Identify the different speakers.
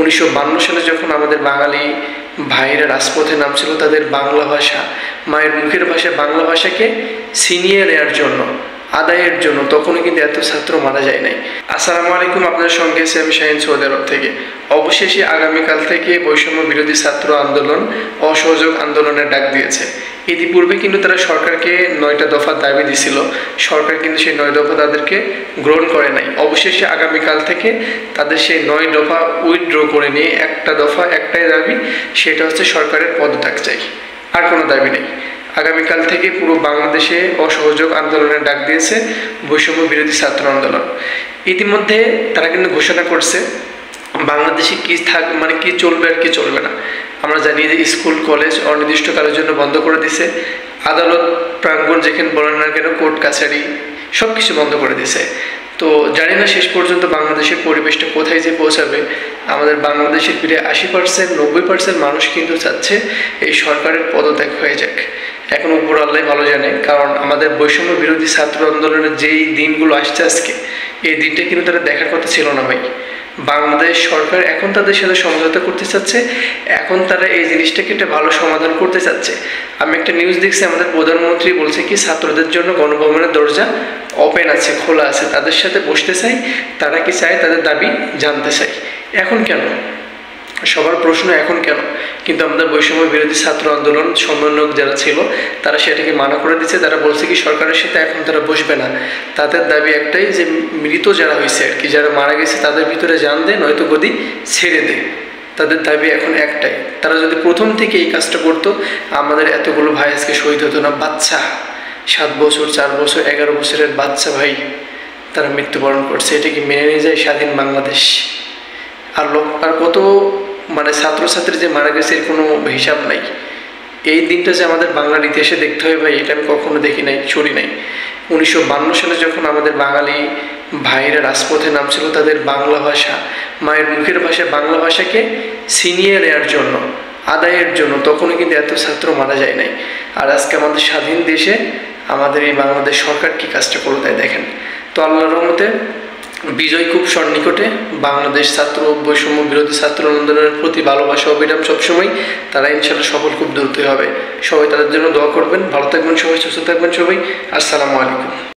Speaker 1: 1952 সালে যখন আমাদের বাঙালি ভাইয়েরা রাজপথে নামছিল তাদের বাংলা ভাষা, মায়ের মুখের ভাষা বাংলা ভাষাকে ছিনিয়ে নেওয়ার জন্য, আদায়ের জন্য, তখনও কিন্তু এত ছাত্র মারা যায় নাই। আসসালামু আলাইকুম, আপনাদের সঙ্গে আছি আমি শাহিন সৌদি আরব থেকে। অবশেষে আগামীকাল থেকে বৈষম্য বিরোধী ছাত্র আন্দোলন অসহযোগ আন্দোলনের ডাক দিয়েছে। ইতিপূর্বে কিন্তু তারা সরকারকে 9টা দফা দাবি দিছিল, সরকার কিন্তু সেই 9 দফা তাদেরকে গ্রহণ করে নাই। অবশেষে আগামীকাল থেকে তাদের সেই 9 দফা উইথড্র করে নিয়ে একটা দফা, একটাই দাবি, সেটা হচ্ছে সরকারের পদত্যাগ চাই, আর কোনো দাবি নেই। আগামীকাল থেকে পুরো বাংলাদেশে অসহযোগ আন্দোলনের ডাক দিয়েছে বৈষম্য বিরোধী ছাত্র আন্দোলন। ইতিমধ্যে তারা কিন্তু ঘোষণা করছে বাংলাদেশে কি কি চলবে আর কি চলবে না। আমরা জানি যে স্কুল কলেজ অনির্দিষ্টকালের জন্য বন্ধ করে দিছে, আদালত প্রাঙ্গণ যেখানে বলেন না কেন, কোর্ট কাছারি সব কিছু বন্ধ করে দিছে। তো জানি না শেষ পর্যন্ত বাংলাদেশের পরিবেশটা কোথায় যে পৌঁছাবে। আমাদের বাংলাদেশের প্রায় 80%, 90% মানুষ কিন্তু চাচ্ছে এই সরকারের পদত্যাগ হয়ে যাক। এখন উপর আল্লাহ ভালো জানে, কারণ আমাদের বৈষম্য বিরোধী ছাত্র আন্দোলনের যেই দিনগুলো আসছে আজকে, এই দিনটা কিন্তু তারা দেখার কথা ছিল না ভাই। বাংলাদেশ সরকার এখন তাদের সাথে সমঝোতা করতে চাচ্ছে, এখন তারা এই জিনিসটাকে একটা ভালো সমাধান করতে চাচ্ছে। আমি একটা নিউজ দেখছি, আমাদের প্রধানমন্ত্রী বলছে কি ছাত্রদের জন্য গণভবনের দরজা ওপেন আছে, খোলা আছে, তাদের সাথে বসতে চাই, তারা কি চায়, তাদের দাবি জানতে চাই। এখন কেন? সবার প্রশ্ন এখন কেন? কিন্তু আমাদের বৈষম্য বিরোধী ছাত্র আন্দোলন সমন্বয়ক যারা ছিল তারা সেটাকে মানা করে দিচ্ছে। তারা বলছে কি সরকারের সাথে এখন তারা বসবে না। তাদের দাবি একটাই যে মৃত যারা হয়েছে আর কি, যারা মারা গেছে তাদের ভিতরে জান দে, নয়তো গদি ছেড়ে দে। তাদের দাবি এখন একটাই। তারা যদি প্রথম থেকে এই কাজটা করতো, আমাদের এতগুলো ভাই আজকে শহীদ হতো না। বাচ্চা 7 বছর, 4 বছর, 11 বছরের বাচ্চা ভাই, তারা মৃত্যুবরণ করছে। এটা কি মেনে নিয়ে যায় স্বাধীন বাংলাদেশ? আর কত ছাত্রছাত্রী যে মারা গেছে এর কোনো হিসাব নাই। এই দিনটা যে আমাদের বাংলার ইতিহাসে দেখতে হবে ভাই, এটা আমি কখনো দেখি নাই, ছড়ি নাই। 1952 সালে যখন আমাদের বাঙালি ভাইয়েরা রাজপথে নামছিল তাদের বাংলা ভাষা, মায়ের মুখের ভাষা বাংলা ভাষাকে ছিনিয়ে নেওয়ার জন্য, আদায়ের জন্য, তখনও কিন্তু এত ছাত্র মারা যায় নাই। আর আজকে আমাদের স্বাধীন দেশে আমাদের এই বাংলাদেশ সরকার কি কাজটা করে দেয় দেখেন। তো আল্লাহর রহমতে বিজয় খুব সন্নিকটে। বাংলাদেশ ছাত্র বৈষম্য বিরোধী ছাত্র আন্দোলনের প্রতি ভালোবাসা অবিরাম সবসময়, তারা ইনশাআল্লাহ সফল খুব দ্রুতই হবে। সবাই তাদের জন্য দোয়া করবেন। ভালো থাকবেন সবাই, সুস্থ থাকবেন সবাই। আসসালামু আলাইকুম।